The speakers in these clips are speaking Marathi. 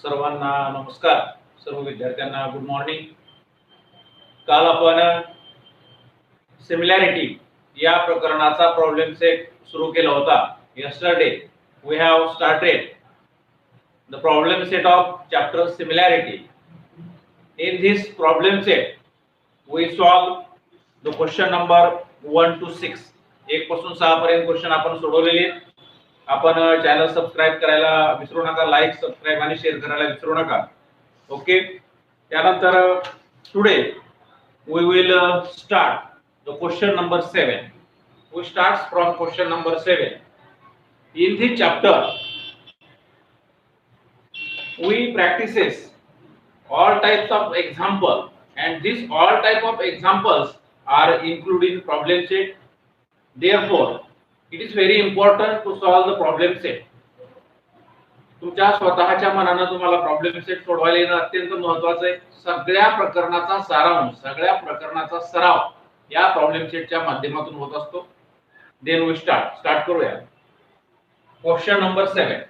सर्वांना नमस्कार. सर्व विद्यार्थ्यांना गुड मॉर्निंग. काल आपण सिमिलॅरिटी या प्रकरणाचा प्रॉब्लेम सेट सुरू केला होता. Yesterday we have started the problem set of chapter similarity. In this problem set we solve the question number 1 to 6. 1 पासून 6 पर्यंत क्वेश्चन आपण सोडवलेले. आपण चॅनल सबस्क्राइब करायला विसरू नका, लाईक सबस्क्राइब आणि शेअर करायला विसरू नका. ओके. त्यानंतर today we will start the question number 7. We starts from question number 7. In this chapter we practices all types of example, and this all type of examples are included in problem set. Therefore it is very important to solve the problem set. तुमच्या स्वतःच्या मनाने तुम्हाला प्रॉब्लेम सेट सोडवायला येणं अत्यंत महत्त्वाचं आहे. सगळ्या प्रकरणाचा सारांश, सगळ्या प्रकरणाचा सराव या प्रॉब्लेम सेटच्या माध्यमातून होत असतो. देन वी स्टार्ट करूया. Question number 7.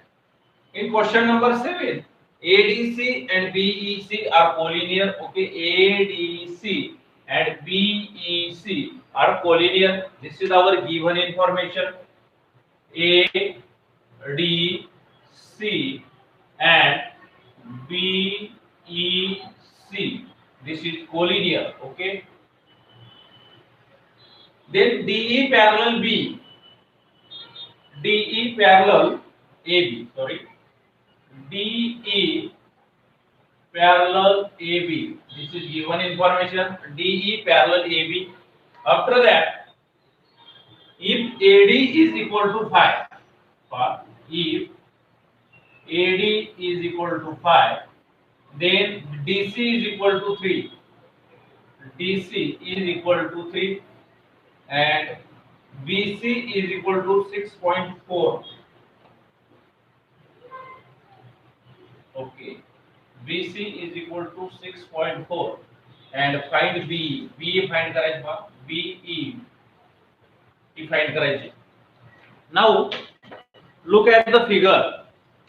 In question number 7 ADC and BEC are collinear. Okay, ADC and BEC are collinear. This is our given information. ADC and BEC, this is collinear. Okay, then DE parallel B, DE parallel AB, sorry, DE parallel AB, this is given information. DE parallel AB. After that, if AD is equal to 5, if AD is equal to 5, then DC is equal to 3, DC is equal to 3, and BC is equal to 6.4. Okay, BC is equal to 6.4, and find B. B find करायचे बा, BE find करायचे. Now look at the figure.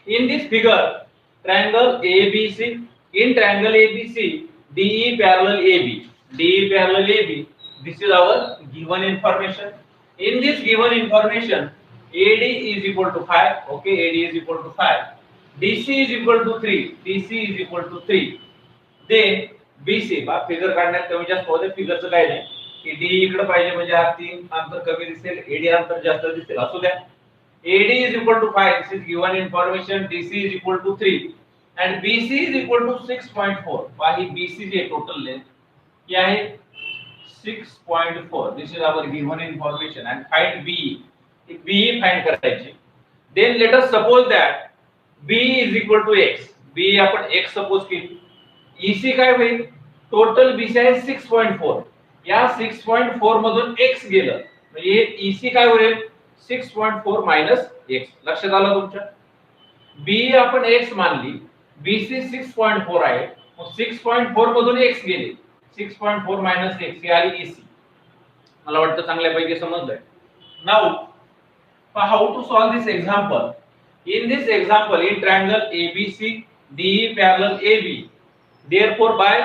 In this figure, triangle ABC. In triangle ABC, DE parallel AB. DE parallel AB. This is our given information. In this given information, AD is equal to 5. Okay, AD is equal to 5. DC is equal to 3. DC is equal to 3. Then BC बा फिगर काढण्यात कमी जास्त होते. फिगरचं काय नाही की D इकडे पाहिजे म्हणजे हा 3 अंतर कमी दिसेल, AD अंतर जास्त दिसेल. असू द्या. AD is equal to 5. This is given information. DC is equal to 3 and BC is equal to 6.4. बा ही BC जे टोटल लेंथ ही आहे 6.4. This is our given information and find B. B find करायची. Then let us suppose that B is equal to x. B आपण x सपोज केली. EC काय होईल? टोटल BC आहे 6.4. या 6.4 मधून x गेलं म्हणजे EC काय होईल? 6.4 मायनस x. लक्षात आलं तुमच्या? B आपण x मानली, BC 6.4 आहे. मग 6.4 मधून x गेले. 6.4 मायनस x ही आली EC. मला वाटतं चांगल्यापैकी समजलंय. Now how to solve this example? In this example, in triangle ABC, DE parallel AB. Therefore, by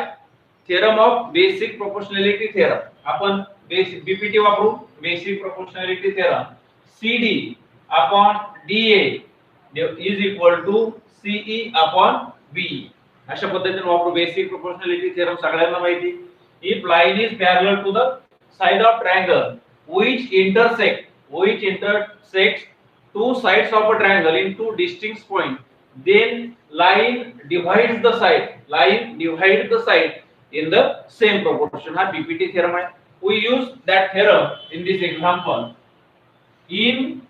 theorem of basic proportionality theorem, upon basic BPT वापरू. Basic proportionality theorem, CD upon DA is equal to CE upon BE. अशा पद्धतीने वापरू. Basic proportionality theorem सगळ्यांना माहिती. If line is parallel to the side of triangle which intersects two sides of a triangle in two distinct points, then line divides the side in the same proportion. हा BPT theorem आहे. We use that theorem in this example. In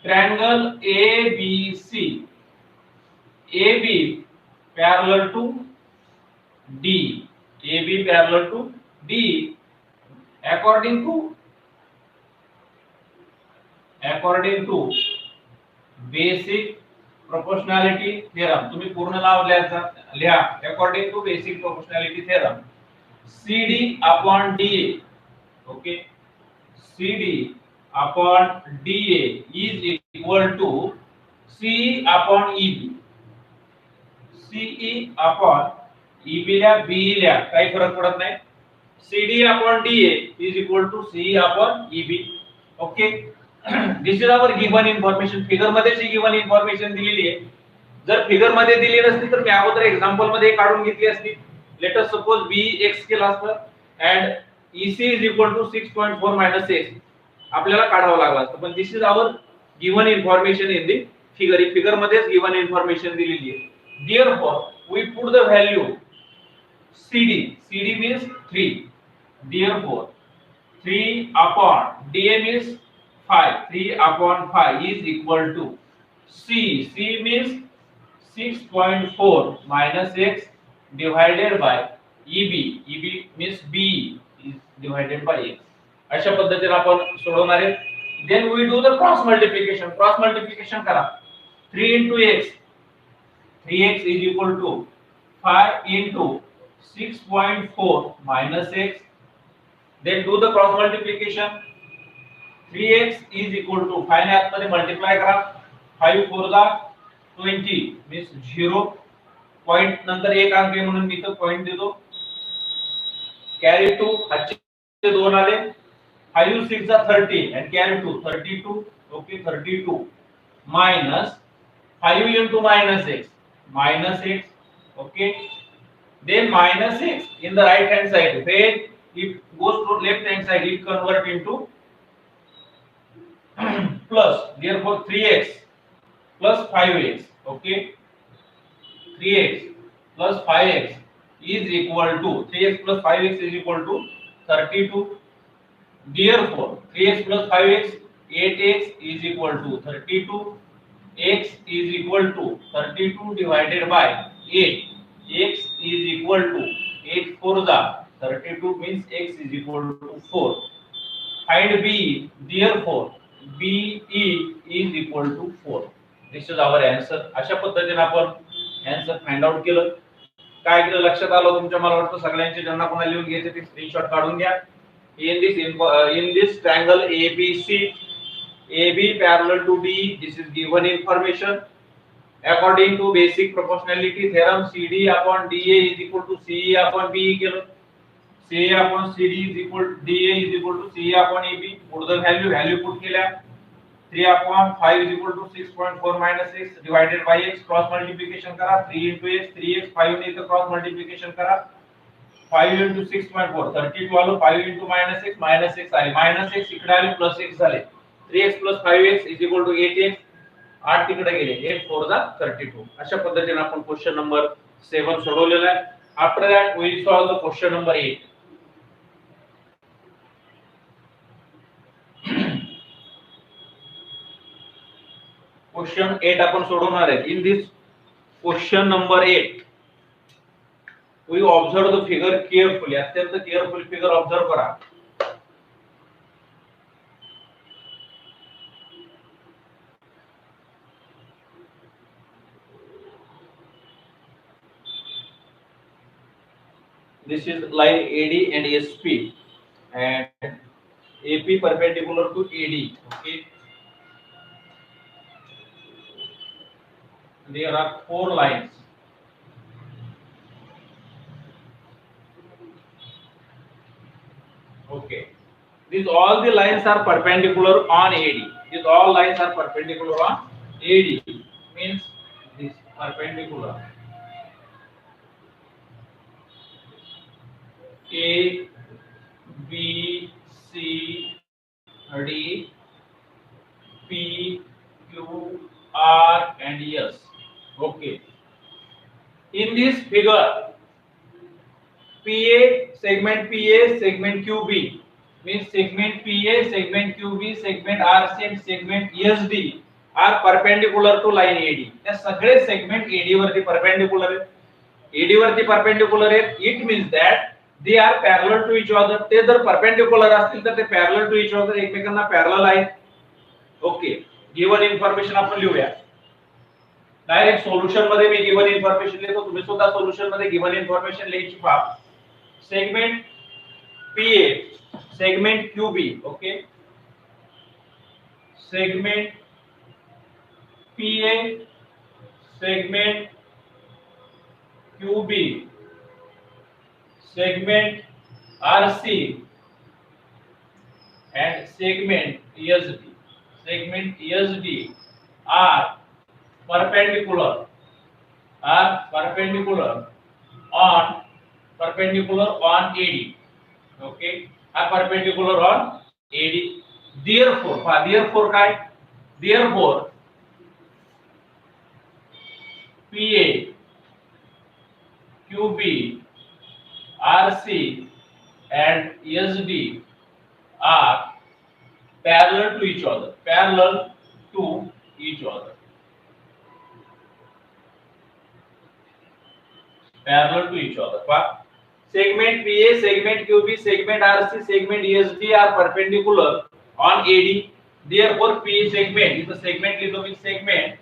triangle ABC, AB parallel to D, AB parallel to D, according to basic proportionality theorem. तुम्ही पूर्ण नाव लिहा. According to basic proportionality theorem, CD upon DA. Okay, CD upon DA is equal to C upon EB. CE upon EB ला बीई ला काही फरक पडत नाही. CD upon DA is equal to CE upon EB. Okay. This is our given information. Figure मध्ये जी गिवन इन्फॉर्मेशन दिलेली आहे, जर फिगर मध्ये दिली नसती तर मी अगोदर एक्झाम्पल मध्ये काढून घेतली असती. Let us suppose B X केला असता and EC is equal to 6.4 minus X आपल्याला काढावं लागलं असतं. पण this is our given information in the figure. Figure मध्येच गिवन इन्फॉर्मेशन दिलेली आहे. Therefore we put the value CD. CD means 3. Therefore 3 upon DA means 5. 3 upon 5 is equal to C. C means 6.4 minus X divided by EB. EB means B is divided by X. अशा पद्धतीने आपण सोडवणार आहे. Then we do the cross multiplication. Cross multiplication करा. 3 into X. 3x is equal to 5 into 6.4 minus x. Then do the cross multiplication. 3x is equal to 5 ने आतमध्ये मल्टिप्लाय करा. 5 4 जा 20 means 0. पॉइंट नंतर एक अंक आहे म्हणून मी इथं पॉइंट देतो. कॅरी 2 हातचे 2 आले. 5 6 जा 30 and carry 2 32. Okay, 32 minus 5 into minus x. Minus x. Okay, then minus x in the right hand side, when it goes to left hand side it convert into plus. Therefore 3x plus 5x. Okay, 3x plus 5x is equal to 3x plus 5x is equal to 32. Therefore 3x plus 5x 8x is equal to 32. X is equal to 32 divided by 8. X is equal to 8 4 जा 32 means x is equal to 4. Find B. Therefore B is equal to 4. This is our answer. अशा पद्धतीने आपण आन्सर फाइंड आउट केलं. काय केलं लक्षात आलं तुमच्या? मला वाटतं सगळ्यांचे ज्यांना कोणाला लिहून घ्यायचे ते स्क्रीनशॉट काढून घ्या. In this triangle ABC, AB parallel to D, this is given information. According to basic proportionality theorem, CD upon DA is equal to CE upon BE केलं. CA upon CD is equal to DA is equal to CE upon EB. Put the value put केल्या. 3 upon 5 is equal to 6.4 minus x divided by x. Cross multiplication करा. 3 into x 3x 5 ने इथं cross multiplication करा. 5 into 6.4 32 आलो. 5 into minus x आले. minus x इकडे आले plus x झाले. 3x plus 5x is equal to 8x. 8 तिकडे गेले. 8 4 जा 32. अशा पद्धतीने आपण क्वेश्चन नंबर 7 सोडवलेला आहे. After that we solve the question number 8. Question 8 आपण सोडवणार आहे. In this question number 8 we observe the figure carefully. अत्यंत केअरफुल फिगर ऑब्जर्व करा. This is line AD and SP and AP perpendicular to AD. Okay, there are 4 lines. Okay, these all the lines are perpendicular on AD. These all lines are perpendicular on AD. Means this perpendicular A, B, C, D, P, Q, R and S. Okay, in this figure PA, segment PA, segment QB means segment PA, segment QB, segment RC and segment ESD are perpendicular to line AD. त्या सगळे segment AD वरती perpendicular आहेत. AD वरती perpendicular आहेत. It means that they are parallel to each other. ते जर perpendicular असतील तर ते parallel to each other, एकमेकांना parallel आहेत. ओके, गिवन इन्फॉर्मेशन आपण लिहूया. डायरेक्ट सोल्यूशन मध्ये मी गिवन इन्फॉर्मेशन लिहितो. तुम्ही सुद्धा सोल्यूशन मध्ये गिवन इन्फॉर्मेशन लिहायची पहा. Segment PA, segment QB. Okay, segment PA, segment QB, segment RC and segment ESD. Segment ESD are perpendicular on AD. Okay, are perpendicular on AD. Therefore काय? Therefore PA, QB, RC and SD are parallel to each other. Segment PA, segment QB, segment RC, segment ESD are perpendicular on AD. Therefore PA segment is the segment lithomic segment.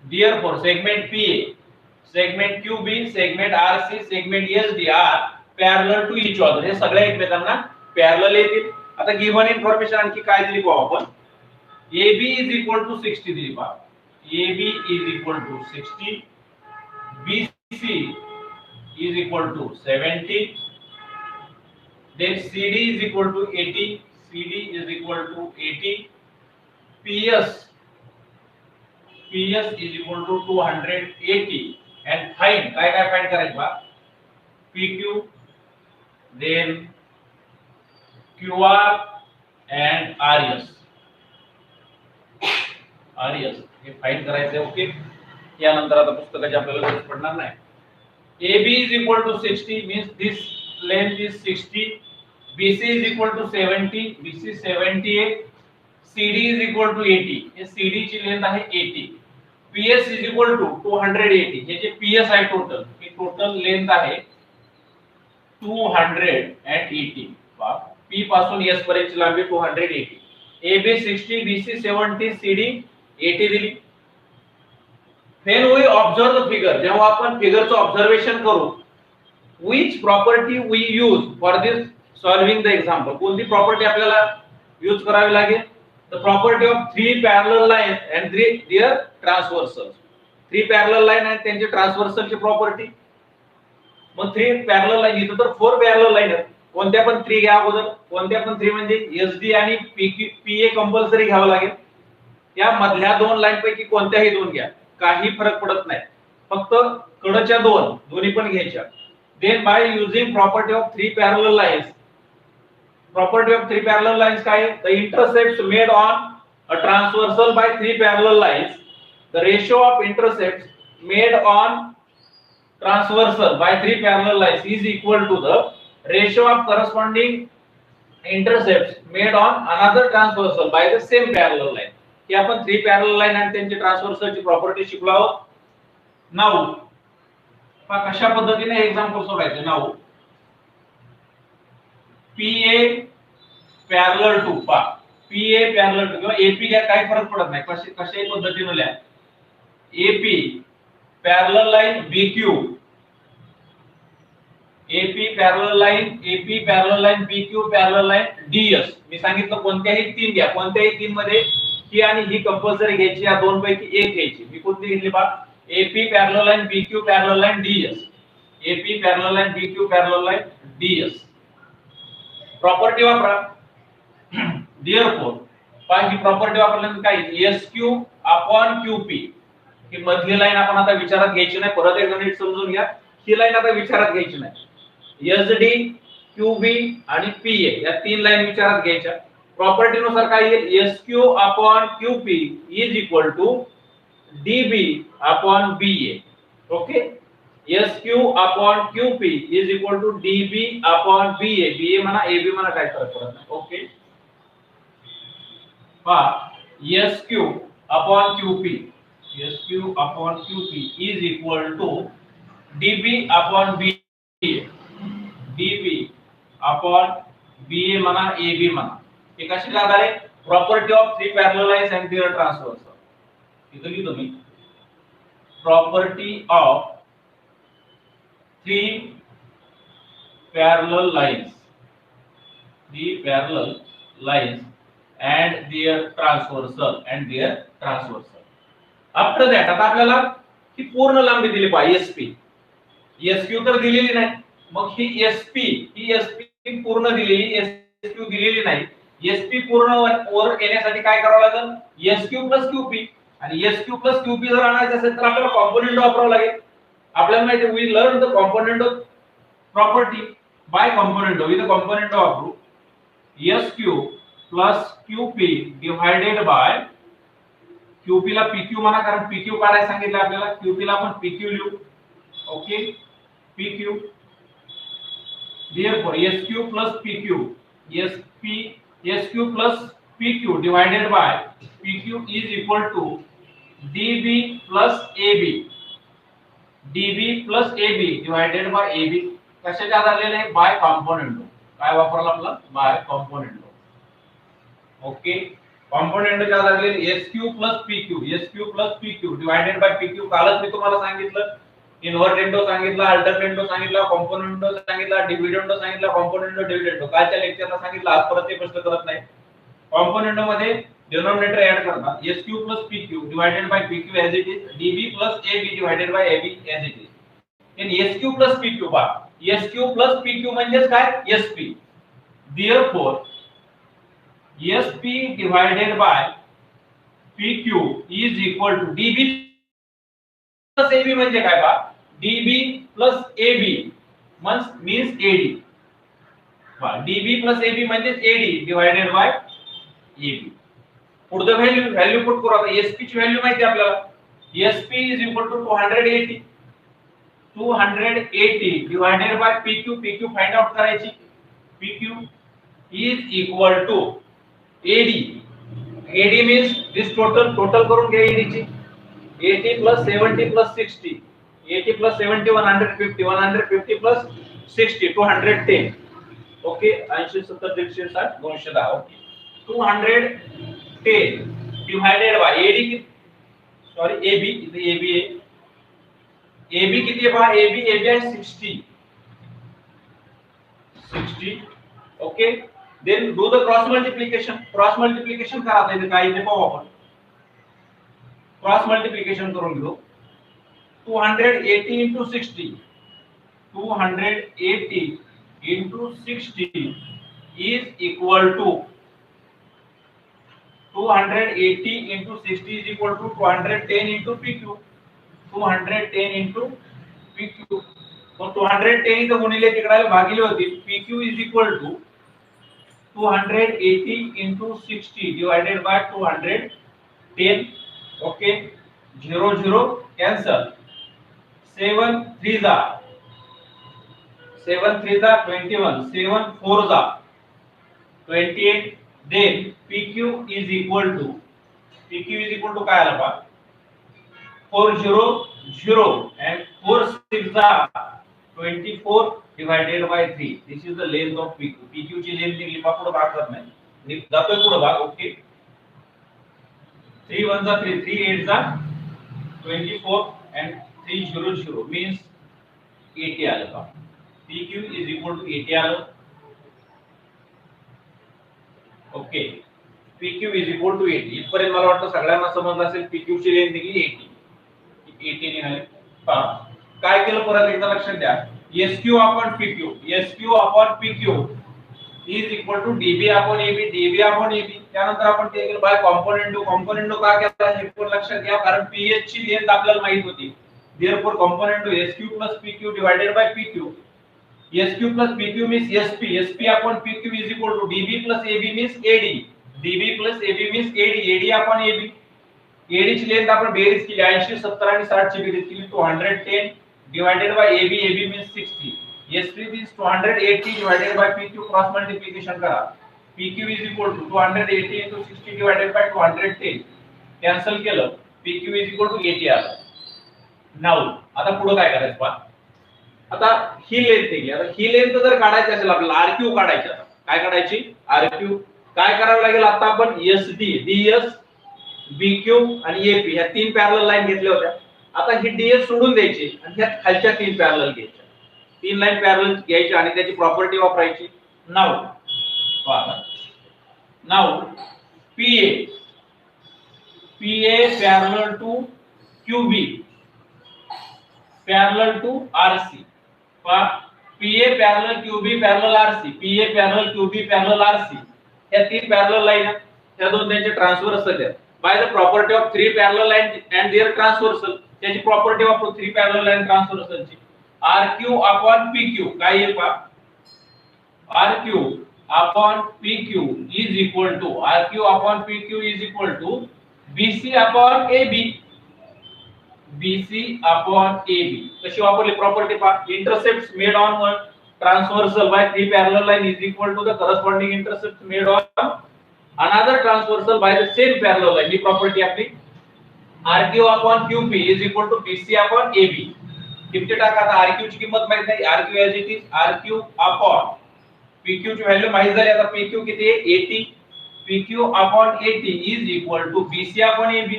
Therefore segment PA, segment QB, segment RC, segment ESD are parallel to each other. हे सगळे एकमेकांना पॅरलल येतील. आता गिवन इन्फॉर्मेशन आणखी काय दिली पाहू आपण. AB is equal to 60 दिली पहा. AB is equal to 60, BC is equal to 70, then CD is equal to 80, PS is equal to 280 and find काय find करायचं बा. PQ, then QR and RS हे फाइंड करायचे. ओके, यानंतर आता पुस्तकाची आपल्याला गरज पडणार नाही. AB is equal to 60 means this length is 60, BC is equal to 70, BC 78, CD is equal to 80, हे CD ची लेंथ आहे 80, PS is equal to 280, हे जे PS आहे टोटल, ही टोटल लेंथ आहे 280. P पासून S पर्यंतची लांबी 280. AB 60, BC 70, CD 80 दिली. When we observe the figure, जेव्हा आपण फिगरचं ऑब्झर्वेशन करू, which property we use for this solving the example, कोणती प्रॉपर्टी आपल्याला यूज करावी लागेल? The property of three parallel lines and their transversals. Three parallel line आणि त्यांची ट्रान्सव्हर्सल ची प्रॉपर्टी. मग 3 पॅरलल लाईन, इथं तर 4 पॅरलल लाईन आहेत. कोणत्या पण 3 घ्या अगोदर. कोणत्या पण 3 म्हणजे SD आणि PA कंपल्सरी घ्यावं लागेल. या मधल्या दोन लाईन पैकी कोणत्याही दोन घ्या, काही फरक पडत नाही. फक्त कडच्या दोन्ही पण घ्यायच्या. Then by using property of 3 parallel lines. Property of 3 parallel lines काय? The intercepts made on a transversal by 3 parallel lines, the ratio of intercepts made on transversal by 3 parallel lines is equal to the ratio of corresponding intercepts made on another transversal by the same parallel line. हे आपण 3 parallel line आणि त्यांची ट्रान्सव्हर्सल ची प्रॉपर्टी शिकलो आहोत. नाउ पहा कशा पद्धतीने एक्झाम्पल सोडवायचे. Now PA parallel to PA parallel to किंवा AP काय काही फरक पडत नाही, कशाही पद्धतीने लिहा. AP parallel line BQ, AP parallel line BQ parallel line DS. मी सांगितलं कोणत्याही 3 घ्या, कोणत्याही 3 मध्ये ही आणि ही कंपल्सरी घ्यायची, या दोन पैकी एक घ्यायची. मी कोणती घेतली पहा? AP parallel line BQ parallel line DS, AP parallel line BQ parallel line DS. Property वापरा. Therefore पहा ही प्रॉपर्टी वापरल्यानंतर काय? SQ upon QP. ही मधली लाईन आपण आता विचारात घ्यायची नाही. परत एकदा नीट समजून घ्या. ही लाईन आता विचारात घ्यायची नाही. SD, QB आणि PA या 3 लाईन विचारात घ्यायच्या. प्रॉपर्टी नुसार काय येईल? SQ upon QP is equal to DB upon BA. Okay, SQ upon QP is equal to DB upon BA. BA म्हणा AB म्हणा काय फरक पडत नाही. ओके, पहा SQ upon QP is equal to DB upon BA. DB upon BA म्हणा AB म्हणा. हे कशाला आधारे? Property of 3 parallel lines and their transversal. इथं लिहितो मी property of 3 parallel lines and their transversal after that आता आपल्याला ही पूर्ण लांबी दिली पाहिजे SP. एसक्यू तर दिलेली नाही, मग ही एसपी पूर्ण दिलेली, एसक्यू दिलेली नाही. एसपी पूर्ण वर येण्यासाठी काय करावं लागेल, एसक्यू प्लस क्यूपी. आणि एसक्यू प्लस क्यूपी जर आणायचं असेल तर आपल्याला कॉम्पोनंट वापरावं लागेल. आपल्याला माहिती we learn the component of property by component. With component वापरू SQ plus QP divided by QP ला पीक्यू म्हणा, कारण पीक्यू काढायला सांगितलं आपल्याला. क्यूपी ला आपण पीक्यू लिहू. Okay, PQ. Therefore, SQ plus PQ, SQ plus PQ divided by PQ is equal to DB plus AB. DB plus AB divided by AB. कशाच्या आधारे आहे, बाय कॉम्पोनेंट. काय वापरला आपला, बाय कॉम्पोनेंट. ओके, कॉम्पोनेंटच्या आधारे SQ plus PQ, SQ plus PQ divided by PQ. कालच मी तुम्हाला सांगितलं, इन्व्हर्टेंडो सांगितला, अल्टरनेंडो सांगितला, कॉम्पोनेंटो सांगितला, डिव्हिडंडो सांगितला, कॉम्पोनेंटो डिव्हिडंडो. कालच्या लेक्चरला सांगितलं, आज परत ते प्रश्न करत नाही. कॉम्पोनेंटो मध्ये डिनोमिनेटर ऍड करता, SQ plus PQ divided by PQ as it is, DB plus AB divided by AB as it is. in SQ plus PQ बा, SQ plus PQ म्हणजेच काय, SP. therefore SP divided by PQ is equal to DB plus AB म्हणजे काय बा, DB plus AB means AD. DB plus AB म्हणजेच AD divided by AB. पुढचं व्हॅल्यू पुट करू. आता SP ची व्हॅल्यू माहिती आपल्याला, SP is equal to 280 divided by PQ. PQ find out करायची. PQ is equal to AD. AD means this total करून घ्या AD ची. 80 plus 70 plus 60. 80 plus 70 150. 150 plus 60 210. Okay, 80 70 160 210. Okay, 210 divided by AD की, सॉरी AB, इथे AB आहे. AB किती आहे बा, AB आहे 60. Okay, then do the cross multiplication. Cross multiplication करा. आता इथे काय इथे पाहू आपण. क्रॉस मल्टिप्लिकेशन करून घेऊ. 280 into 60, 280 into 60 is equal to 280 into 60 is equal to 210 into PQ. 210 into PQ. तो 210 इथं गुणिले तिकडे भागिले होते. PQ is equal to 280 into 60 divided by 210. Okay, 0 0 cancel. 7 3 जा 21, 7 4 जा 28. then PQ is equal to काय आला बा, 4 0 0 and 4 6 जा 24 divided by 3. this is the length of PQ. PQ ची लेंथ निघली बा, पुढे भाग करत नाही, जातोय पुढे भाग. ओके, 3 1 जा 3, 3 8 जा 24 and 3 0 0 means 80 आलं बा. PQ is equal to 80 आलं. Okay, PQ is equal to 80. इथपर्यंत मला वाटतं सगळ्यांना समजलं असेल. PQ ची लेंथ निघली 80 निघाली. काय केलं परत एकदा लक्षात द्या. SQ upon PQ is equal to DB upon AB. त्यानंतर आपण ते केलं बाय कॉम्पोनेंट. का केला हे पण लक्षात घ्या, कारण PH ची लेंथ आपल्याला माहित होती. therefore component to SQ plus PQ divided by PQ. SQ plus PQ means SP upon PQ is equal to DB plus AB means AD. DB plus AB means AD upon AB. AD ची लेंथ आपण बेरीज केली 80 70 आणि 60 ची बेरीज केली. 210 divided by AB means 60. SP means 280 divided by PQ. Cross multiplication करा. PQ is equal to 280 into 60 divided by 210. Cancel केलं. PQ is equal to 80 आलं. नाउ आता पुढे काय करायचं पहा. आता ही लेंथ निघली. आता ही लेंथ जर काढायची असेल आपल्याला, RQ काढायची. आता काय काढायची, RQ. काय करावं लागेल, आता आपण SD, DS, BQ आणि AP ह्या तीन पॅरलल लाईन घेतल्या होत्या. आता ही DS सोडून द्यायची आणि ह्या खालच्या तीन पॅरलल घ्यायच्या. तीन लाईन पॅरलल घ्यायची आणि त्याची प्रॉपर्टी वापरायची. Now PA parallel to QB. parallel to RC. PA parallel QB parallel RC, PA parallel QB parallel RC. ह्या तीन पॅरलल लाईन आहेत, ह्या दोन त्यांचे ट्रान्सव्हर्सल आहेत. By the property of three parallel line and their transversal, त्याची प्रॉपर्टी वापरू थ्री पॅरलल लाईन ट्रान्सव्हर्सलची. RQ अपॉन PQ काय येईल पहा, RQ upon PQ is equal to RQ upon PQ is equal to BC upon AB. BC upon AB कशी वापरली प्रॉपर्टी पहा, intercepts made on one transversal by three parallel line is equal to the corresponding intercepts made on another transversal by the same parallel line. He property आपली RQ upon QP is equal to BC upon AB. किती टाका, आता RQ ची किंमत माहित नाही, RQ as it is RQ upon PQ ची व्हॅल्यू माहित झाली. आता PQ किती आहे 80, PQ upon 80 is equal to BC upon AB.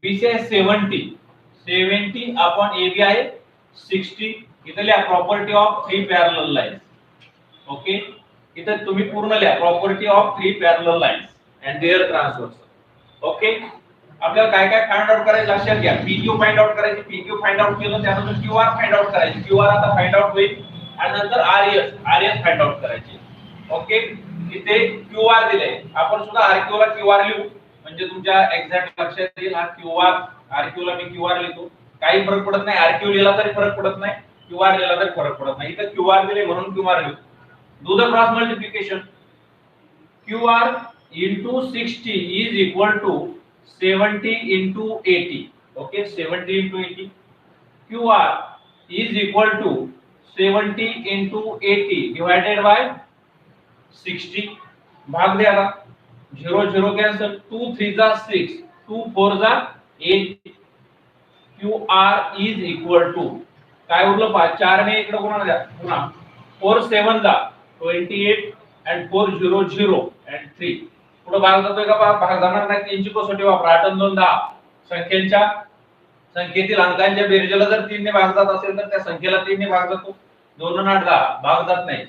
BC आहे 70 upon AB आहे 60. इथे लिहा property of three parallel lines. Okay, इथे तुम्ही पूर्ण लिहा property of three parallel lines and their transversal. Okay, आपल्याला काय काय फाइंड आउट करायचं लक्षात घ्या. PQ फाइंड आउट करायची, PQ फाइंड आउट केलं त्यानंतर QR फाइंड आउट करायची, QR आता फाइंड आउट होईल आणि नंतर RS फाइंड आउट करायची. ओके, इथे QR दिले, आपण सुद्धा RQ ला QR लिहू म्हणजे तुमच्या एक्झॅक्ट लक्षात येईल. हा QR, RQ ला मी QR लिहितो, काही फरक पडत नाही. RQ लिहिला तरी फरक पडत नाही, QR लिहिला तरी फरक पडत नाही. इथे QR दिले म्हणून QR लिहू. Do the cross multiplication. QR into 60 is equal to 70 into 80. Okay, 70 into 80. QR is equal to 70 into 80 divided by 60. भाग द्या आता, 0 0 कैंसिल, 2 3 जा 6, 2 4 जा 8. QR is equal to काय उरलं पहा, 4 ने इकडे कोणाला द्या पुन्हा, 4 7 जा 28 and 4 0 0 and 3. पुढे भाग जातोय का, भाग जाणार नाही. तीनची कसोटी वापरा, 8 2 10. संख्येतील अंकांच्या बेरजेला जर 3 ने भाग जात असेल तर त्या संख्येला 3 ने भाग जातो. 2 आणि 8 10 भाग जात नाही.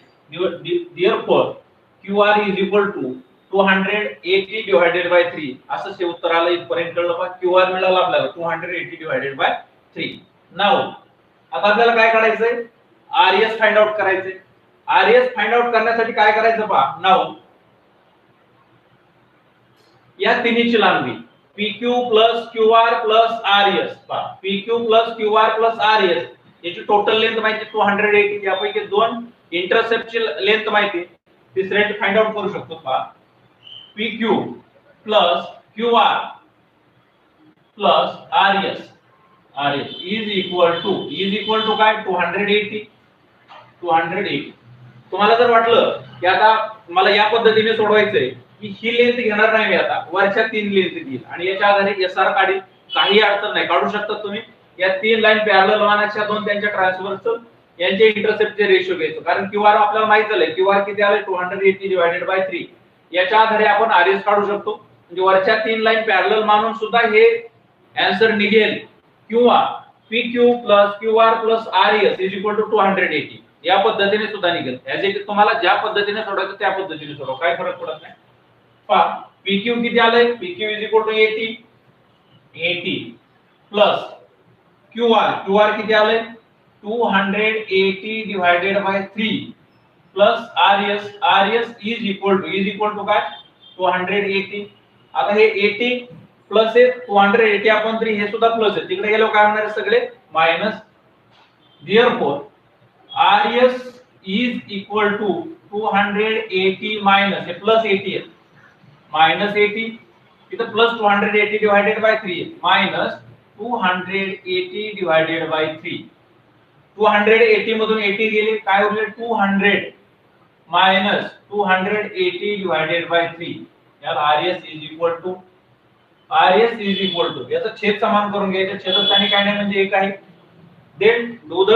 Therefore QR is equal to 280 divided by 3. असं हे उत्तर आलं. इथपर्यंत कळलं पहा, QR मिळाला आपल्याला 280 divided by 3. नाउ आता आपल्याला काय करायचंय, RS फाइंड आउट करायचंय. RS फाइंड आउट करण्यासाठी काय करायचं पहा. नाउ या तिन्हीची लांबी PQ plus QR plus RS पहा, PQ plus QR plus RS याची टोटल लेंथ माहिती 280. यापैकी दोन इंटरसेप्टची लेंथ माहिती, तिसऱ्याची फाइंड आउट करू शकतो पहा. PQ plus QR plus RS is equal to काय 280. तुम्हाला जर वाटलं की आता मला या पद्धतीने सोडवायचंय की ही लेंथ घेणार नाही मी, आता वरच्या तीन लेंथ घेईल आणि याच्या आधारे SR काढील, काही अडचण नाही, काढू शकता तुम्ही. या तीन लाईन पॅरलल मानाच्या दोन त्यांच्या ट्रान्सव्हर्सल यांचे इंटरसेप्टचे रेशो घ्यायचो, कारण QR आपल्याला माहित झालंय QR किती आले 280 डिवाइडेड बाय 3. याच्या आधारे आपण RS काढू शकतो. म्हणजे वरच्या तीन लाईन पॅरलल मानून सुद्धा हे आन्सर निघेल, किंवा PQ plus QR plus RS is equal to 280 या पद्धतीने सुद्धा निघेल. याचे तुम्हाला ज्या पद्धतीने सोडवायचं त्या पद्धतीने सोडवा, काय फरक पडत नाही. पहा PQ किती आले, PQ is equal to 80 plus QR किती आले 280 divided by 3 plus RS is equal to काय 280. आता हे 80 प्लस आहे 280 अपॉन 3 हे सुद्धा प्लस आहे, तिकडे गेलो काय होणार सगळे minus. Therefore RS is equal to 280 minus हे प्लस 80 आहे, मायनस 80 इथं plus 280 divided by 3 minus 280 divided by 3. 280 मधून 80 गेले, काय उरले 200 मायनस 280 डिवाइडेड बाय 3. याला RS is equal to याचा छेद समान करून घ्यायचा, छेदस्थानी काय नाही म्हणजे 1 आहे. Then do the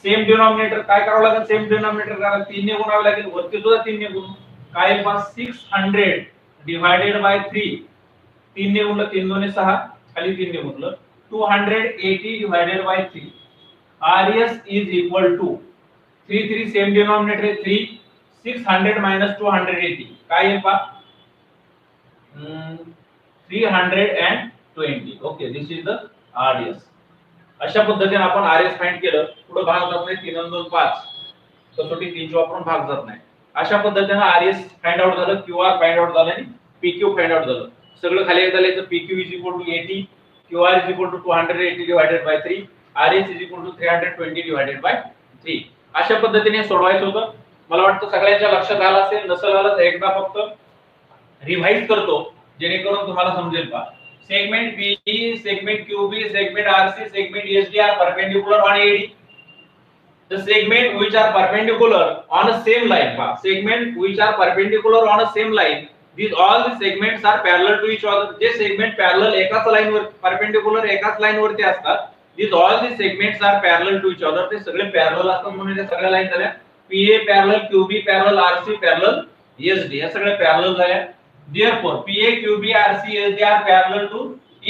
same denominator, काय करावं लागेल सेम डिनॉमिनेटर करायला 3 ने गुणावे लागेल, वरती सुद्धा 3 ने गुणू. काय पास 600 डिवाइडेड बाय 3, 3 ने गुणलं 3 2 6, खाली 3 ने गुणलं 280 divided by 3. RS is equal to 3 3 same denominator 3, 600 minus 280 काय आहे पहा 320. Okay, this is the RS. अशा पद्धतीने आपण आरएस फाइंड केलं. पुढे भाग जात नाही 3 आणि 2 5 कसोटी 3 वापरून भाग जात नाही. अशा पद्धतीने आरएस फाइंड आउट झालं, क्यूआर फाइंड आउट झालं आणि पीक्यू फाइंड आउट झालं. सगळं खाली एकदा लिहायचं. PQ is equal to 80, QR is equal to 280 divided by 3, RS is equal to 320 divided by 3. अशा पद्धतीने सोडवायचं होतं. मला वाटतं सगळ्यांच्या लक्षात आलं असेल. नसेल आलं तर एकदा फक्त रिवाइज करतो जेणेकरून तुम्हाला समजेल. पहा, segment PE, segment QB, segment RC, segment ESD are perpendicular on AD. The segment which are perpendicular on a same line, segment which are perpendicular on a same line, these all the segments are parallel to each other. जे segment parallel एकाच लाइन वर perpendicular एकाच लाइन वरती असतात, these all the segments are parallel to each other. ते सगळे parallel असतात म्हणून त्या सगळ्या लाइन झाल्या. PA parallel, QB parallel, RC parallel, ESD या सगळ्या parallel झाल्या. Therefore, PA, QB, RC, ESD are parallel to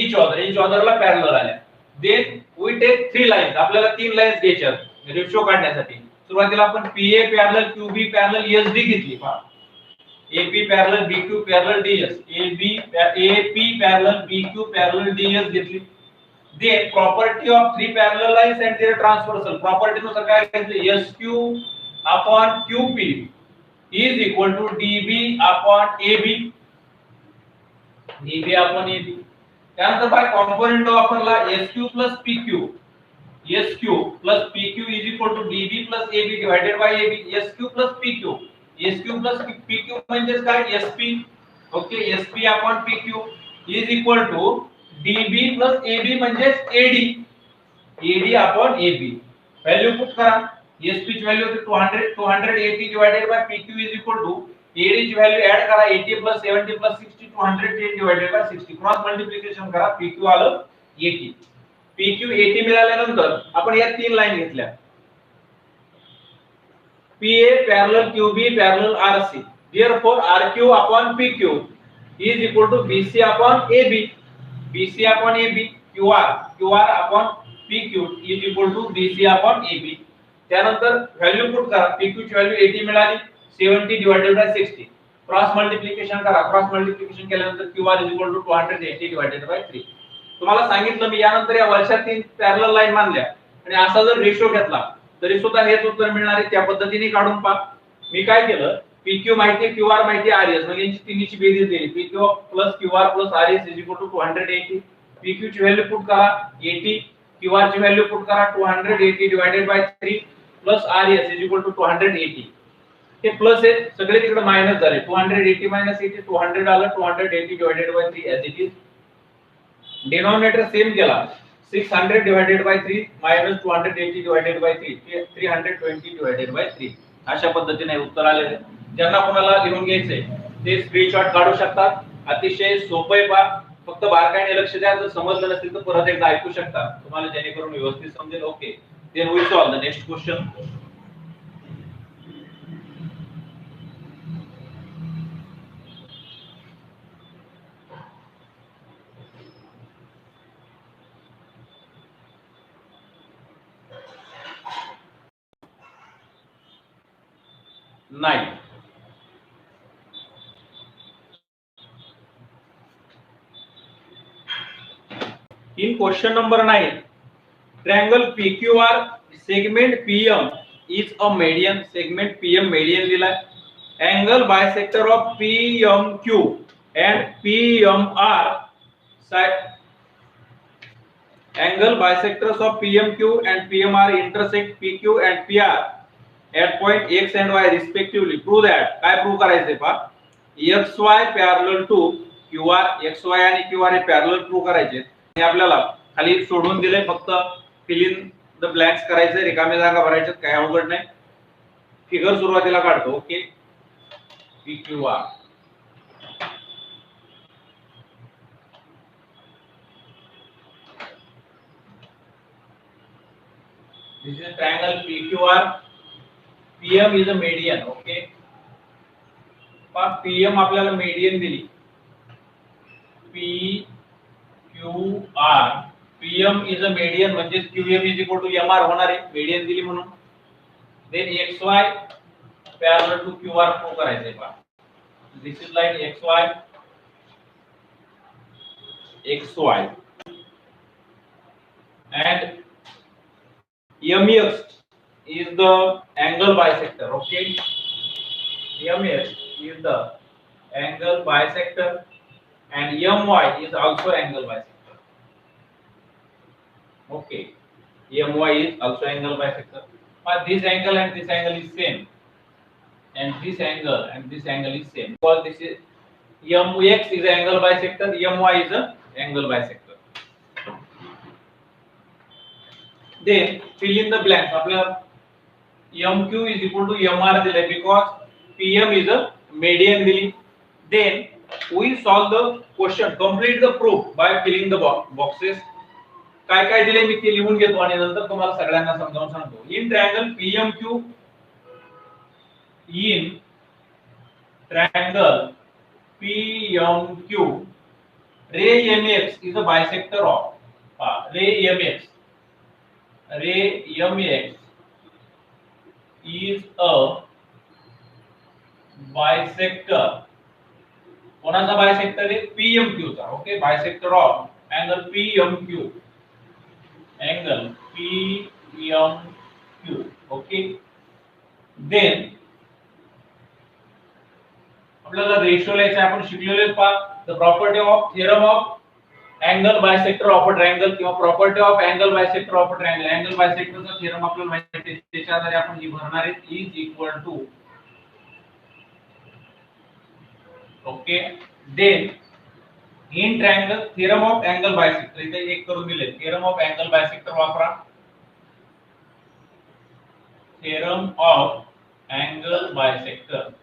each other. each other ला parallel आल्या. Then we take three lines. आपल्याला तीन लाइन्स घ्यायच्या रेशो काढण्यासाठी. सुरुवातीला आपण PA parallel QB parallel ESD घेतली. पहा, AP parallel BQ parallel DS, AP parallel BQ parallel DS घेतली. Then property of three parallel lines and their transversal. property नुसार काय घेतले? SQ upon QP is equal to DB upon AB. DB upon AB. त्यानंतर बाय कॉम्पोनेंट वापरला SQ plus PQ. SQ plus PQ is equal to DB plus AB divided by AB. SQ plus PQ. SQ plus PQ म्हणजे काय? SP. Okay, SP upon PQ is equal to DB plus AB म्हणजे AD. AD upon AB. Value put करा. SP ची व्हॅल्यू होती 280 divided by PQ is equal to AD ची व्हॅल्यू ऍड करा 80 plus 70 plus 60 210 divided by 60. Cross multiplication करा. PQ आलं 80. PQ 80 मिळाल्यानंतर आपण या तीन लाईन घेतल्या. PA parallel QB parallel RC. Therefore RQ upon PQ is equal to BC upon AB. BC upon AB. QR upon PQ is equal to BC upon AB. त्यानंतर व्हॅल्यू पुट करा. PQ ची व्हॅल्यू 80 मिळाली 70 divided by 60. क्रॉस मल्टिप्लिकेशन करा. क्रॉस मल्टिप्लिकेशन केल्यानंतर QR is equal to 280 divided by 3. तुम्हाला सांगितलं मी यानंतर या वरच्या तीन पॅरलल लाईन मानल्या आणि असा जर रेशो घेतला तरी सुद्धा हेच उत्तर मिळणार आहे. त्या पद्धतीने काढून पहा. मी काय केलं, PQ माहिती, QR माहिती, RS म्हणजे यांची तिन्हीची बेरीज दिली. PQ plus QR plus RS is equal to 280. PQ ची व्हॅल्यू पुट करा 80, QR ची व्हॅल्यू पुट करा 280 divided by 3 plus RS is equal to 280. हे प्लस आहे सगळे तिकडे मायनस झाले. 280 minus 80 200 आलं. 280 divided by 3 as it is. Denominator same केला. 600 divided by 3 minus 280 divided by 3 320 divided by 3. अशा पद्धतीने उत्तर आलेले. ज्यांना कोणाला लिहून घ्यायचे ते स्क्रीनशॉट काढू शकतात. अतिशय सोपं आहे. पहा, फक्त बारकाईने लक्ष द्या. जर समजलं नसेल तर परत एकदा ऐकू शकता तुम्हाला जेणेकरून व्यवस्थित समजेल. Okay, then we solve the next question. Nine. In question number 9, triangle PQR segment PM is a median. segment PM median लिहिला. Angle bisector of PMQ and PMR side. Angle bisectors of PMQ and PMR intersect PQ and PR at point X and Y respectively. Prove that. काय प्रूव्ह करायचंय पहा. XY parallel to QR. XY आणि QR हे पॅरलल प्रूव्ह करायचे. हे आपल्याला खाली सोडून दिले. फक्त फिल इन द ब्लँक्स करायचे. रिकाम्या जागा भरायच्या. काही अवघड नाही. फिगर सुरुवातीला काढतो. Okay, PQR this is a triangle PQR. PM is a median. Okay, PM आपल्याला मीडियन दिली. PQR PM is a median म्हणजे QM is equal to MR होणार आहे. मीडियन दिली म्हणून. then XY parallel to QR prove करायचंय. पहा, this is line XY and MX is the angle bisector. Okay, MX is the angle bisector, and MY is also angle bisector. Okay, MY is also angle bisector, but this angle and this angle is same, and this angle and this angle is same, because this is MX is angle bisector, MY is a angle bisector. Then fill in the blanks. आपल्याला MQ is equal to MR दिले, because PM is a median दिली. Then we solve the question, complete the proof by filling the boxes. काय काय दिले मी ते लिहून घेतो आणि नंतर तुम्हाला सगळ्यांना समजावून सांगतो. In triangle PMQ, in triangle PMQ, ray MX is a bisector of ray MX is a bisector. कोणाचा बायसेक्टर आहे? PMQ चा. Okay, bisector of angle PMQ. Angle PMQ. Okay, then आपल्याला रेशो लिहायचा, आपण शिकलेले the property of theorem of angle bisector of a triangle किंवा property of angle bisector of a triangle. Angle बायसेक्टरचा थेरम आपल्याला माहिती आहे, त्याच्या आधारे आपण ही भरणार आहे. Is equal to, okay, then in triangle theorem of angle bisector, इथे एक करून दिले. थेरम ऑफ अँगल बायसेक्टर वापरा. Theorem of angle bisector,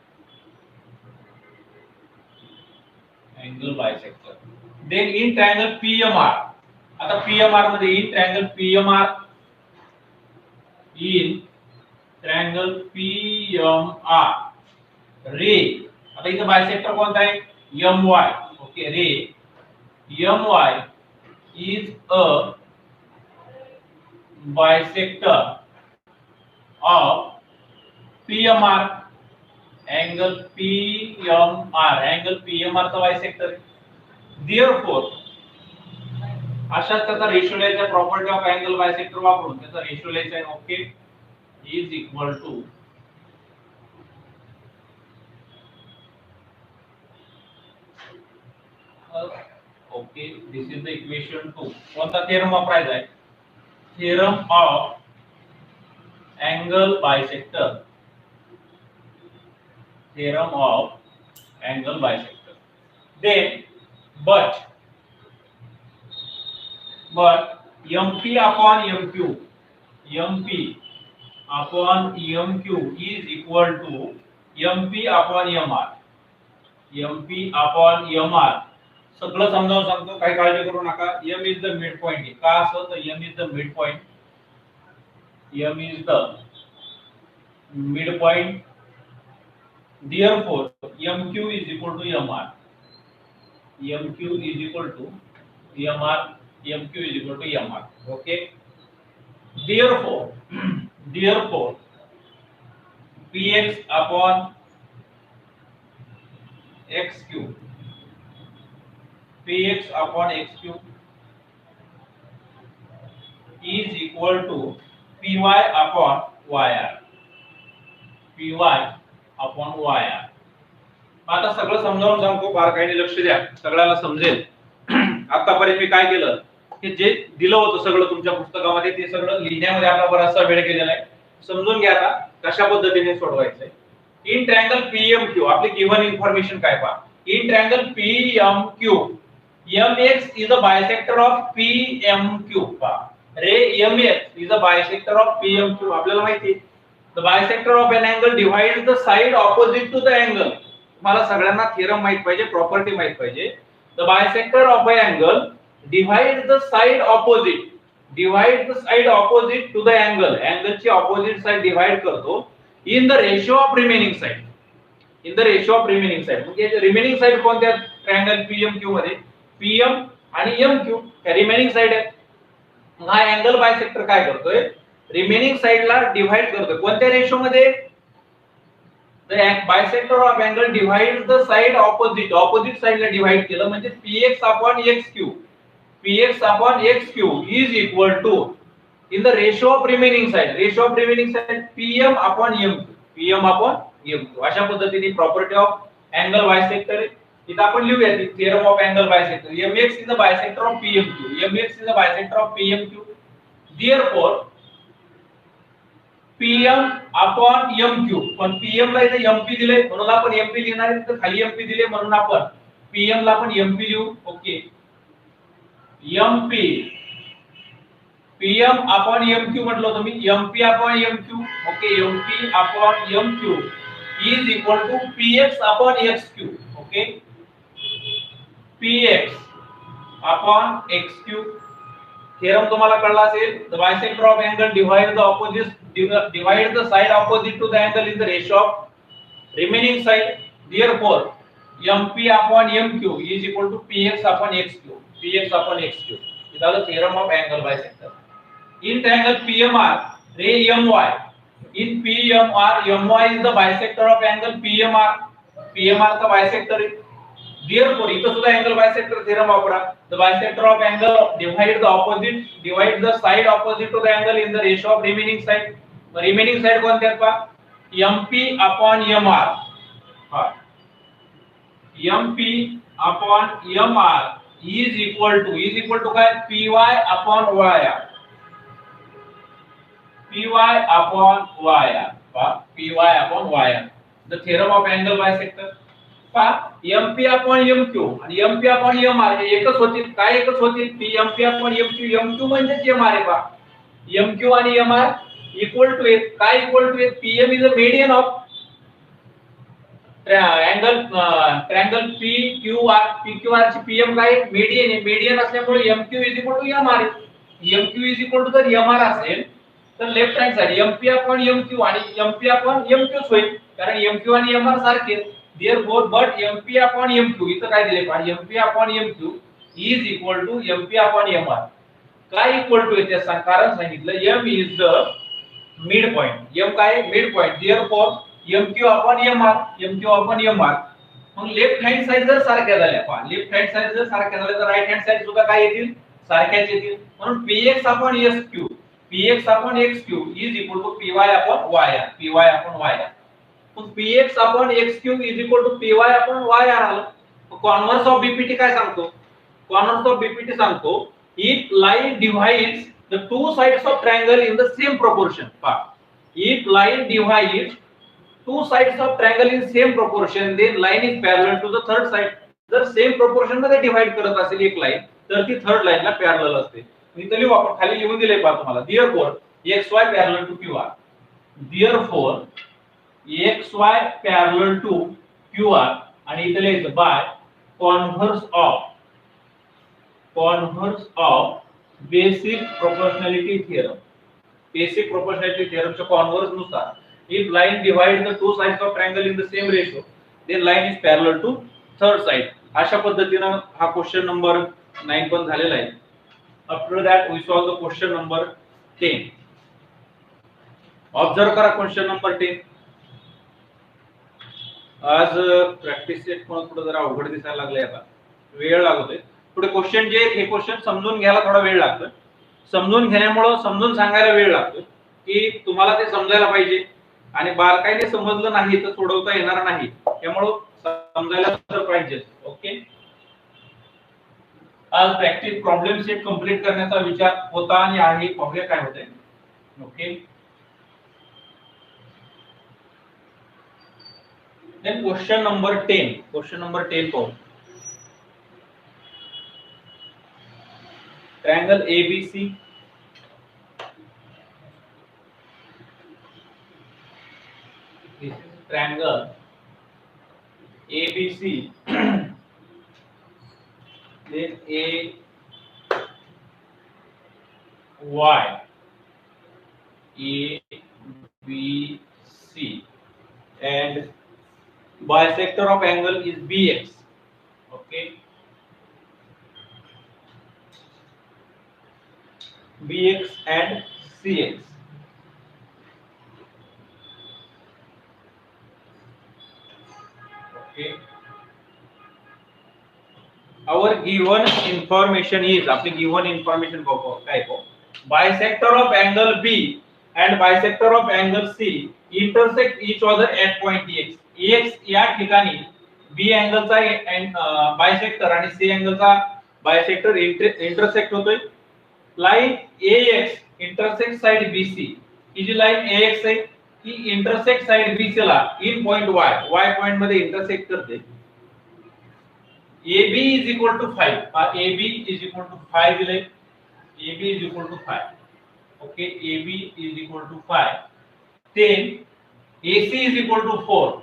angle bisector. Then in triangle PMR. आता PMR मध्ये in triangle PMR, in triangle PMR ray, आता इथे बायसेक्टर कोणता आहे? MY. Okay, ray MY is a bisector of PMR. angle PMR, angle PMR चा बायसेक्टर आहे. Therefore अशाच त्याचा रेशो लिहायचा, प्रॉपर्टी ऑफ अँगल बायसेक्टर वापरून त्याचा रेशो लिहायचा आहे. Okay, is equal to, okay, this is the equation 2. कोणता थेरम वापरायचा आहे? Theorem of angle bisector. Theorem of angle bisector. Then but MP upon MQ, MP upon MQ is equal to MP upon MR. MP upon MR सगळं समजावून सांगतो, काही काळजी करू नका. M is the midpoint. का असं? तर M is the midpoint. M is the midpoint. Therefore MQ is equal to MR. MQ is equal to MR. MQ is equal to MR. Okay, therefore PX upon XQ, PX upon XQ is equal to PY upon YR. PY upon YR. आता सगळं समजावून सांगतो, बारकाईने लक्ष द्या, सगळ्याला समजेल. आतापर्यंत मी काय केलं, की जे दिलं होतं सगळं तुमच्या पुस्तकामध्ये ते सगळं लिहिण्यामध्ये आपला बराचसा वेळ गेलेला आहे. समजून घ्या आता कशा पद्धतीने सोडवायचंय. इन ट्रायंगल PMQ आपली गिव्हन इन्फॉर्मेशन काय पहा. In triangle PMQ MX is a bisector of PMQ. पहा, रे MX is a bisector of PMQ. आपल्याला माहिती आहे the bisector of an angle divides the side opposite to the angle. तुम्हाला सगळ्यांना थेरम माहित पाहिजे, प्रॉपर्टी माहित पाहिजे. the bisector of an angle divides the side opposite, divides the side opposite to the angle. angle ची opposite side divide करतो in the ratio of remaining side. in the ratio of remaining side. म्हणजे रिमेनिंग साइड कोणत्या ट्रायंगल PMQ मध्ये? PM आणि MQ हे रिमेनिंग साइड आहे. हा अँगल बायसेक्टर काय करतोय? रिमेनिंग साइडला डिवाइड करतो. कोणत्या रेशो मध्ये? The bisector of angle divides the side opposite, opposite साइडला डिवाइड केलं म्हणजे PX upon XQ, PX upon XQ is equal to in the ratio of remaining side PM upon MQ अशा पद्धतीने प्रॉपर्टी ऑफ अँगल बायसेक्टर आहे. इथं आपण लिहूया ती theorem of angle bisector. MX is the bisector of PMQ. MX is the bisector of PMQ. Therefore PM upon MQ, पण PM ला इथे MP दिले म्हणून आपण MP लिहिणार आहे. तर खाली MP दिले म्हणून आपण PM ला आपण MP लिहू. Okay, MP PM upon MQ म्हटलं होतं मी. MP upon MQ. Okay, MP upon MQ is equal to PX upon XQ. Okay, PX upon XQ. Theorem तुम्हाला कळला असेल. The bisector of angle divide the side opposite to the angle in the ratio of remaining side. Therefore MP upon MQ is equal to PX upon XQ. PX upon XQ is the theorem of angle bisector. In triangle PMR, ray MY. In PMR, MY is the bisector of angle PMR. PMR का bisector है. Therefore इथं सुद्धा angle bisector theorem वापरा. The bisector of angle divide the side opposite to the angle in the ratio of remaining side. Remaining side कोणते आहेत पहा? MP upon MR. MP upon MR is equal to काय? PY upon YR. PY upon YR. PY upon YR. The theorem of angle bisector. MP upon MQ आणि MP upon MR हे एकच होतील. काय एकच होतील? MP upon MQ. MQ म्हणजे MR आहे पहा. MQ आणि MR इक्वल टू आहेत. काय इक्वल टू आहेत? PM is the median of triangle PQR. PQR ची PM काय? median आहे. median असल्यामुळे MQ is equal to MR. MQ is equal to जर MR असेल तर left hand side MP upon MQ आणि MP upon MQ होईल, कारण MQ आणि MR सारखे आहेत. Therefore but MP upon MQ इथं काय दिले पहा? MP upon MQ is equal to MP upon MR. काय इक्वल टू आहे सांग, कारण सांगितलं M is the midpoint. M काय? midpoint. Therefore MQ upon MR. MQ upon MR. मग लेफ्ट हँड साइड जर सारख्या झाल्या पहा, लेफ्ट हँड साइड जर सारख्या झाल्या तर राइट हँड साइड सुद्धा काय येतील? सारख्याच येतील. म्हणून PX upon SQ, PX upon XQ is equal to PY upon YR. PY upon YR. मग PX upon XQ is equal to PY upon YR आलं. कॉन्व्हर्स ऑफ BPT काय सांगतो? कॉन्व्हर्स ऑफ BPT सांगतो if line divides the two sides of triangle in the same proportion. If line divides two sides of triangle in same proportion, then line is parallel to the third side. जर सेम प्रोपोर्शन मध्ये डिवाइड करत असेल एक लाइन तर ती थर्ड लाइनला पॅरलल असते. मी तरी वापर खाली लिहून दिले पहा तुम्हाला. Therefore XY parallel to QR. Therefore XY parallel to QR आणि इथे लिहायचं bye converse of basic proportionality theorem. Basic proportionality theorem च्या converse नुसार if line divides the two sides of triangle in the same ratio, then line is parallel to third side. अशा पद्धतीने हा क्वेश्चन नंबर 9 पण झालेला आहे. After that we solve the question number 10. Observe करा क्वेश्चन नंबर 10. आज प्रॅक्टिस सेट पण थोडं जरा अवघड दिसायला लागले, आता वेळ लागतोय. पुढे क्वेश्चन जे हे क्वेश्चन समजून घ्यायला थोडा वेळ लागतो. समजून घेण्यामुळे समजून सांगायला वेळ लागतो की तुम्हाला ते समजायला पाहिजे आणि बारकाईने समजलं नाही तर सोडवता येणार नाही. त्यामुळे समजायला तर पाहिजे. ओके, आज प्रॅक्टिस प्रॉब्लेम सेट कंप्लीट करण्याचा विचार होता आणि आहे. पाहूया काय होते. ओके, then question number 10 पाहू. triangle ABC, this is triangle ABC. then ABC and bisector of angle is BX. Okay, BX and CX. Okay, our given information is, आपली given information काय bisector of angle B and bisector of angle C intersect each other at point X. X या ठिकाणी B अँगलचा बायसेक्टर आणि C अँगलचा बायसेक्टर इंटरसेक्ट होतोय. Line AX intersect side BC. ही जी लाइन AX आहे ती इंटरसेक्ट साइड BC ला इन पॉइंट Y पॉइंट मध्ये इंटरसेक्ट करते. AB is equal to 5. AB is equal to 5 दिले. AB is equal to 5. Okay, AB is equal to 5. Then AC is equal to 4.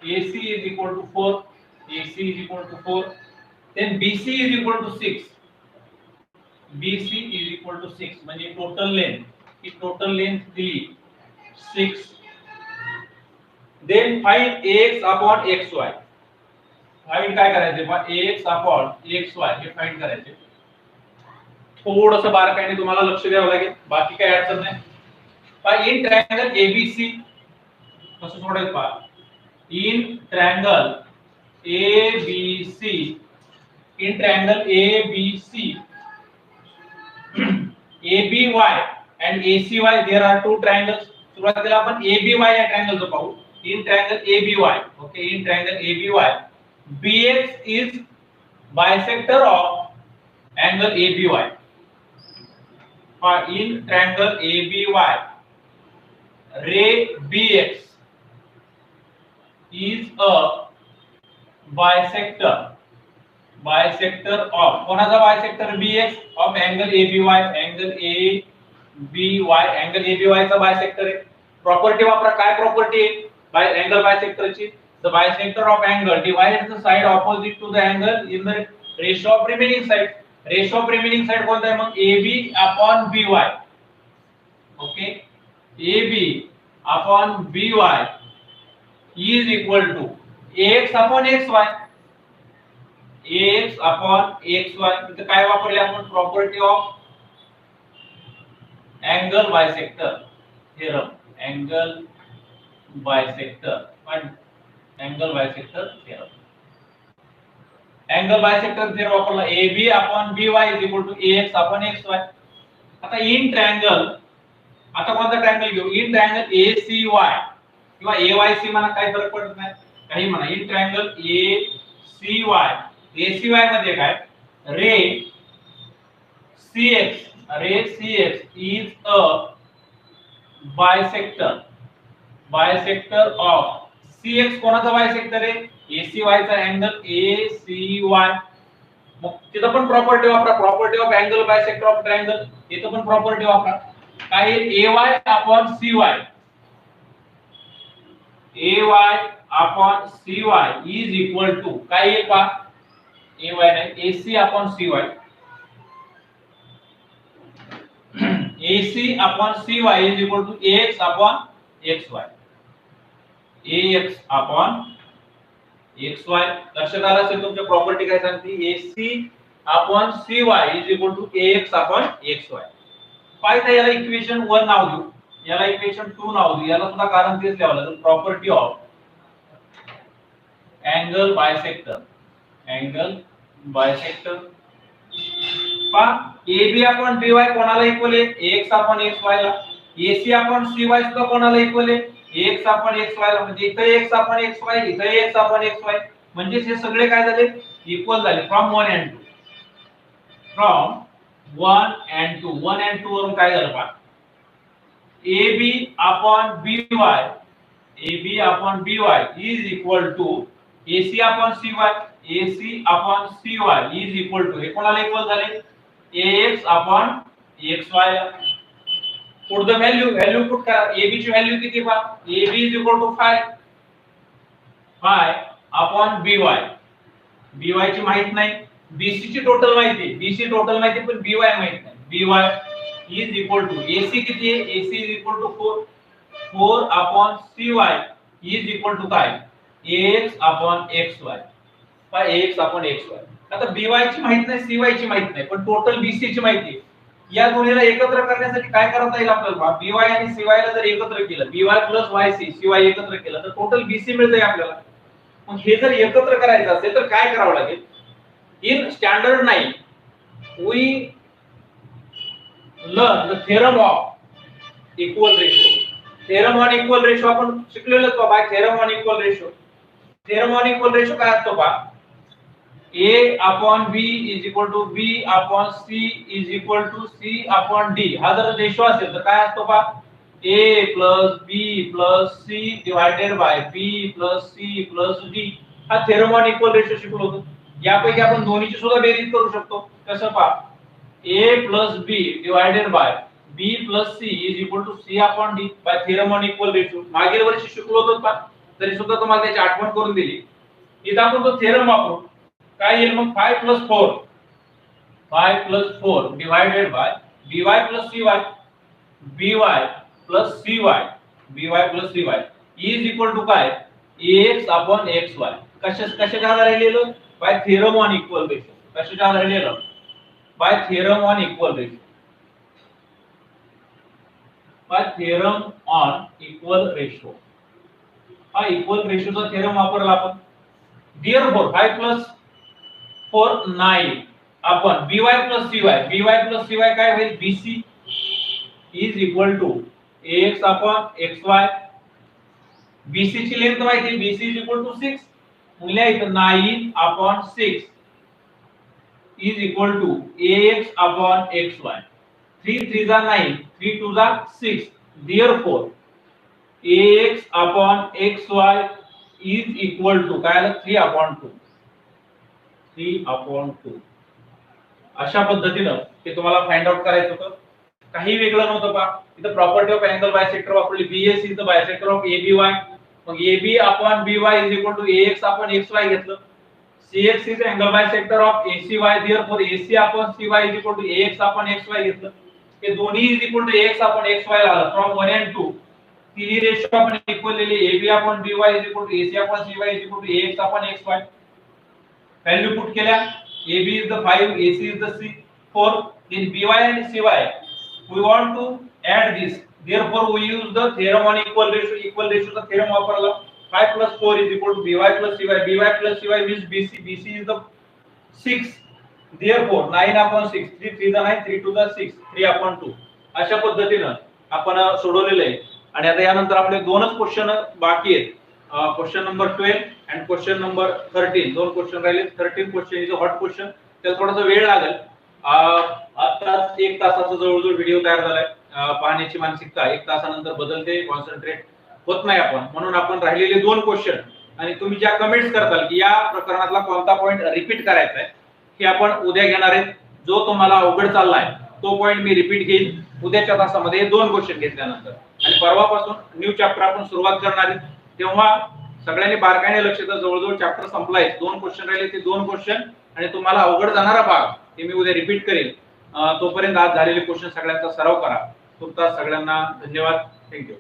AC is equal to 4. AC is equal to 4. Then BC is equal to 6. BC is equal to 6. म्हणजे total length दिली 6. Then find AX upon XY. Find काय करायचे बा AX upon XY हे फाइंड करायचे. थोडंसं बारकाईने तुम्हाला लक्ष द्यावं लागेल, बाकी काही अडचण नाही. पहा इन ट्रायंगल ABC कसं सोडायचं पहा. In triangle ABC ABY and ACY there are two triangles. सुरुवातीला आपण ABY या ट्रायंगलचं पाहू. In triangle ABY. Okay, in triangle ABY BX is bisector of angle ABY. In triangle ABY, ray BX is a bisector of कोणाचा bisector BX of angle ABY. Angle ABY चा bisector आहे. प्रॉपर्टी वापरा. काय प्रॉपर्टी आहे बाय अँगल bisector ची? The bisector of angle divides the side opposite to the angle in the ratio of remaining side. Ratio of remaining side कोणता आहे मग? AB upon BY. Okay, AB upon BY is equal to AX upon XY. AX upon XY. इथे काय वापरले आपण? Property of angle bisector theorem. Angle bisector theorem. Angle bisector theorem वापरला. AB upon BY is equal to AX upon XY. आता इन ट्रायंगल, आता कोणता ट्रायंगल घेऊ? इन ट्रायंगल ACY किंवा AYC म्हणा, काही फरक पडत नाही, काही म्हणा. इन ट्रायंगल ACY मध्ये काय? रे CX is a bisector of CX कोणाचा बायसेक्टर आहे? ACY चा अँगल ACY. मग तिथं पण प्रॉपर्टी वापरा. Property of angle bisector of triangle. इथं पण प्रॉपर्टी वापरा. काय आहे? AY upon CY. AY upon CY is equal to काय आहे पहा? AY नाही, AC upon CY. AC upon CY is equal to AX upon XY. AX upon XY. लक्षात आलं असेल तुमच्या प्रॉपर्टी काय सांगते? AC upon CY is equal to AX upon XY. पाहिजे याला इक्वेशन 1 नाव देऊ, याला इक्वेशन 2 नाव देऊ, याला सुद्धा कारण तेच द्यावं लागेल. Property of angle bisector. पहा AB upon BY कोणाला इक्वल आहे? AX upon XY ला. AC upon CY सुद्धा कोणाला इक्वल आहे? AX upon XY ला. म्हणजे इथे AX upon XY, इथे AX upon XY, म्हणजे हे सगळे काय झाले? इक्वल झाले from 1 and 2. From 1 and 2. 1 and 2 वरून काय झालं पहा? AB upon BY is equal to AC upon CY. AC upon CY is equal to, हे कोणाला इक्वल झाले? AX upon XY. Put the value put करा. AB ची व्हॅल्यू किती पहा? AB is equal to 5 upon BY. BY ची माहित नाही, BC ची टोटल माहिती, BC टोटल माहिती पण BY माहित नाही. BY is equal to AC किती आहे? AC is equal to 4 upon CY is equal to काय? AX upon XY. पहा AX upon XY. आता BY ची माहित नाही, CY ची माहित नाही, पण टोटल BC ची माहिती. या दोन्हीला एकत्र करण्यासाठी काय करता येईल आपल्याला? BY आणि CY ला जर एकत्र केलं, BY प्लस YC CY एकत्र केलं तर टोटल BC मिळतंय आपल्याला. मग हे जर एकत्र करायचं असेल तर काय करावं लागेल? In standard 9 we learn the theorem of equal ratio. Theorem on equal ratio आपण शिकलेलोच बाबा. Theorem on equal ratio. Theorem on equal ratio काय असतो पहा? A upon B is equal to B upon C is equal to C upon D. हा जर रेशो असेल तर काय असतो पहा? A plus B plus C divided by B plus C plus D. हा theorem on equal ratio शिकलो होतो. यापैकी आपण दोन्हीची सुद्धा बेरीज करू शकतो. कसं पहा? A plus B divided by B plus C is equal to C upon D by theorem on equal ratio. मागील वर्षी शिकलो होतो पहा. तरी सुद्धा तुम्हाला त्याची आठवण करून दिली. इथं आपण तो थेरम वापरू. काय येईल मग? 5 plus 4 divided by by plus cy by plus cy is equal to काय? ax upon xy. कशाच्या आधारे लिहिलं? by theorem on equal ratio. कशाच्या आधारे लिहिलं? by theorem on equal ratio. by theorem on equal ratio. हा equal ratio चा theorem वापरला आपण. Therefore 5 plus 4 9 upon by plus cy काय होईल? bc is equal to ax upon xy. bc ची लेंथ माहिती, bc is equal to 6. मूल्य इथं 9 upon 6 is equal to ax upon xy. 3 3 जा 9, 3 2 जा 6. Therefore ax upon xy is equal to काय आलं? 3 upon 2. 3 upon 2. अशा पद्धतीनं ते तुम्हाला फाइंड आउट करायचं होतं. काही वेगळं नव्हतं पहा. इथं प्रॉपर्टी ऑफ अँगल बायसेक्टर वापरली. BAC is the bisector of ABY. मग AB upon BY is equal to AX upon XY घेतलं. CX is angle bisector of ACY. Therefore AC upon CY is equal to AX upon XY घेतलं. हे दोन्ही is equal to AX upon XY आलं. From 1 and 2 तिन्ही रेशो आपण इक्वल लिहिली. AB upon BY is equal to AC upon CY is equal to AX upon XY. Value put केल्या. AB is the 5, AC is the 4. Then BY and CY we want to add this. Therefore we use the theorem on equal ratio. Equal ratio चा theorem वापरला. 5 plus 4 is equal to BY plus CY. BY plus CY means BC. BC is the 6. Therefore 9 upon 6. 3 3 जा 9, 3 2 जा 6. 3 upon 2. अशा पद्धतीनं आपण सोडवलेलं आहे. आणि आता यानंतर आपले दोनच क्वेश्चन बाकी आहेत. Question number 12 and question number 13. दोन क्वेश्चन राहिले. 13 question is a hot question. त्याला थोडासा वेळ लागेल. आता 1 तासाचा जवळजवळ व्हिडिओ तयार झालाय. पाहण्याची मानसिकता 1 तासानंतर बदलते. कॉन्सन्ट्रेट होत नाही आपण. म्हणून आपण राहिलेले दोन क्वेश्चन आणि तुम्ही ज्या कमेंट्स करताल की या प्रकरणातला कोणता पॉइंट रिपीट करायचा आहे हे आपण उद्या घेणार आहेत. जो तुम्हाला अवघड चाललाय तो पॉइंट मी रिपीट घेईल उद्याच्या तासामध्ये. दोन क्वेश्चन घेतल्यानंतर आणि परवापासून न्यू चॅप्टर आपण सुरुवात करणार आहे. तेव्हा सगळ्यांनी बारकाईने लक्ष द्या. जवळजवळ चॅप्टर संपलाय. दोन क्वेश्चन राहिले. ते दोन क्वेश्चन आणि तुम्हाला अवघड जाणारा भाग ते मी उद्या रिपीट करेल. तोपर्यंत आज झालेले क्वेश्चन सगळ्यांचा सराव करा. तुमचा सगळ्यांना धन्यवाद. थँक्यू.